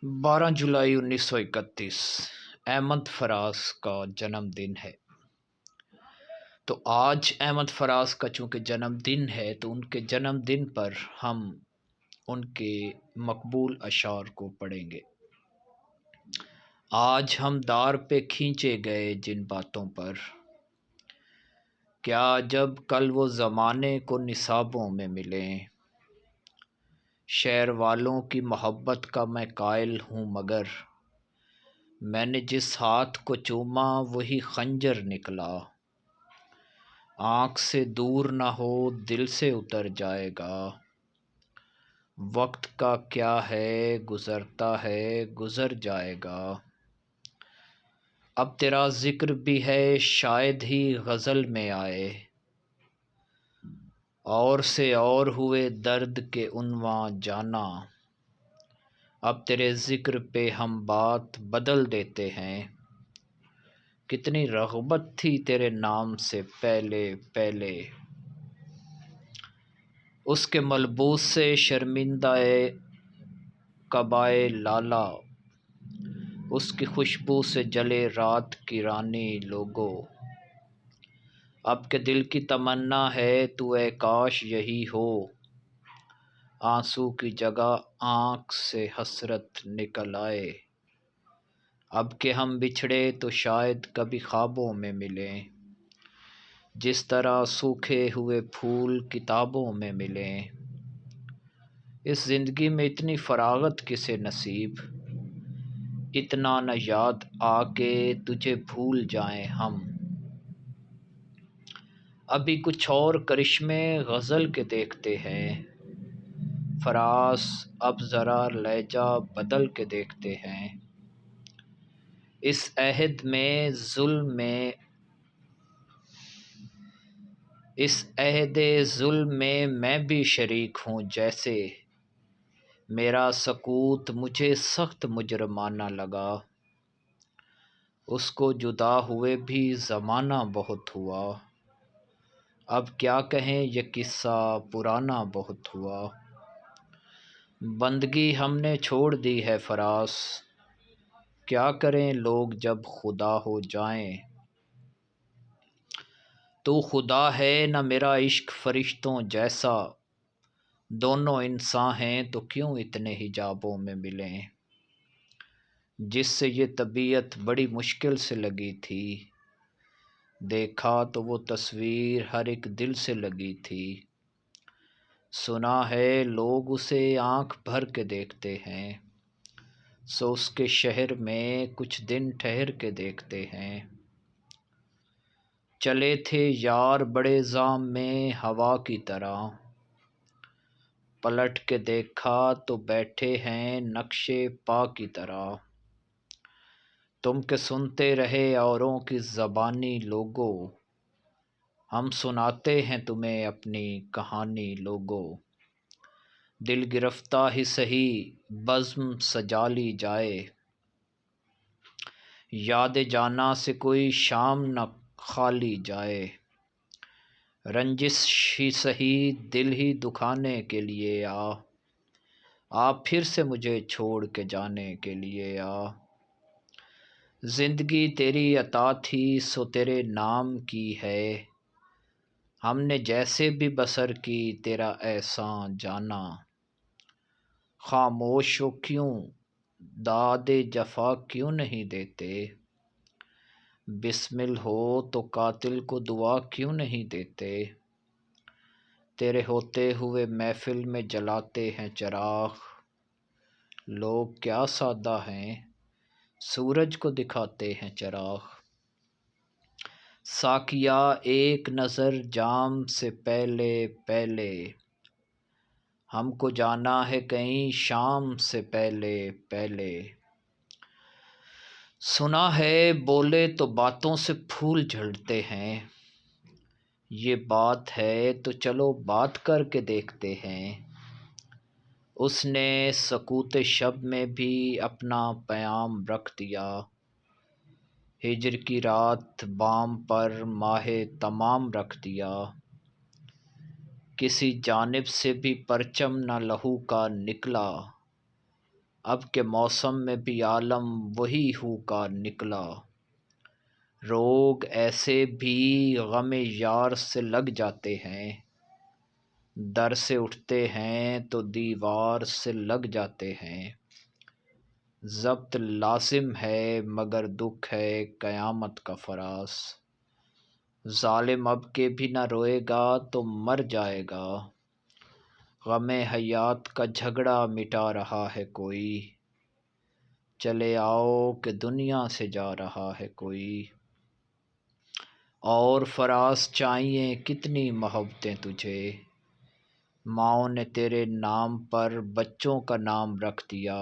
12 جولائی 1931 احمد فراز کا جنم دن ہے۔ تو آج احمد فراز کا چونکہ جنم دن ہے تو ان کے جنم دن پر ہم ان کے مقبول اشعار کو پڑھیں گے۔ آج ہم دار پہ کھینچے گئے جن باتوں پر، کیا جب کل وہ زمانے کو نصابوں میں ملیں۔ شہر والوں کی محبت کا میں قائل ہوں مگر میں نے جس ہاتھ کو چوما وہی خنجر نکلا۔ آنکھ سے دور نہ ہو دل سے اتر جائے گا، وقت کا کیا ہے گزرتا ہے گزر جائے گا۔ اب تیرا ذکر بھی ہے شاید ہی غزل میں آئے، اور سے اور ہوئے درد کے عنواں جانا۔ اب تیرے ذکر پہ ہم بات بدل دیتے ہیں، کتنی رغبت تھی تیرے نام سے پہلے پہلے۔ اس کے ملبوس سے شرمندہ قبائے لالا، اس کی خوشبو سے جلے رات کی رانی لوگو۔ اب کے دل کی تمنا ہے تو اے کاش یہی ہو، آنسو کی جگہ آنکھ سے حسرت نکل آئے۔ اب کہ ہم بچھڑے تو شاید کبھی خوابوں میں ملیں، جس طرح سوکھے ہوئے پھول کتابوں میں ملیں۔ اس زندگی میں اتنی فراغت کسے نصیب، اتنا نہ یاد آ کے تجھے بھول جائیں ہم۔ ابھی کچھ اور کرشمے غزل کے دیکھتے ہیں، فراز اب ذرا لہجہ بدل کے دیکھتے ہیں۔ اس عہد ظلم میں بھی شریک ہوں جیسے، میرا سکوت مجھے سخت مجرمانہ لگا۔ اس کو جدا ہوئے بھی زمانہ بہت ہوا، اب کیا کہیں یہ قصہ پرانا بہت ہوا۔ بندگی ہم نے چھوڑ دی ہے فراز، کیا کریں لوگ جب خدا ہو جائیں۔ تو خدا ہے نہ میرا عشق فرشتوں جیسا، دونوں انساں ہیں تو کیوں اتنے حجابوں میں ملیں۔ جس سے یہ طبیعت بڑی مشکل سے لگی تھی، دیکھا تو وہ تصویر ہر ایک دل سے لگی تھی۔ سنا ہے لوگ اسے آنکھ بھر کے دیکھتے ہیں، سو اس کے شہر میں کچھ دن ٹھہر کے دیکھتے ہیں۔ چلے تھے یار بڑے زام میں ہوا کی طرح، پلٹ کے دیکھا تو بیٹھے ہیں نقش پا کی طرح۔ تم کہ سنتے رہے اوروں کی زبانی لوگو، ہم سناتے ہیں تمہیں اپنی کہانی لوگو۔ دل گرفتہ ہی سہی بزم سجا لی جائے، یاد جانا سے کوئی شام نہ خالی جائے۔ رنجش ہی سہی دل ہی دکھانے کے لیے آ پھر سے مجھے چھوڑ کے جانے کے لیے آ۔ زندگی تیری عطا تھی سو تیرے نام کی ہے، ہم نے جیسے بھی بسر کی تیرا احساں جانا۔ خاموش ہو کیوں داد جفا کیوں نہیں دیتے، بسمل ہو تو قاتل کو دعا کیوں نہیں دیتے۔ تیرے ہوتے ہوئے محفل میں جلاتے ہیں چراغ، لوگ کیا سادہ ہیں سورج کو دکھاتے ہیں چراغ۔ ساقیا ایک نظر جام سے پہلے پہلے، ہم کو جانا ہے کہیں شام سے پہلے پہلے۔ سنا ہے بولے تو باتوں سے پھول جھڑتے ہیں، یہ بات ہے تو چلو بات کر کے دیکھتے ہیں۔ اس نے سکوت شب میں بھی اپنا پیام رکھ دیا، ہجر کی رات بام پر ماہ تمام رکھ دیا۔ کسی جانب سے بھی پرچم نہ لہو کا نکلا، اب کے موسم میں بھی عالم وہی ہو کا نکلا، روگ ایسے بھی غم یار سے لگ جاتے ہیں، در سے اٹھتے ہیں تو دیوار سے لگ جاتے ہیں، ضبط لازم ہے مگر دکھ ہے قیامت کا فراز، ظالم اب کے بھی نہ روئے گا تو مر جائے گا، غم حیات کا جھگڑا مٹا رہا ہے کوئی، چلے آؤ کہ دنیا سے جا رہا ہے کوئی، اور فراز چاہیے کتنی محبتیں تجھے، ماؤں نے تیرے نام پر بچوں کا نام رکھ دیا،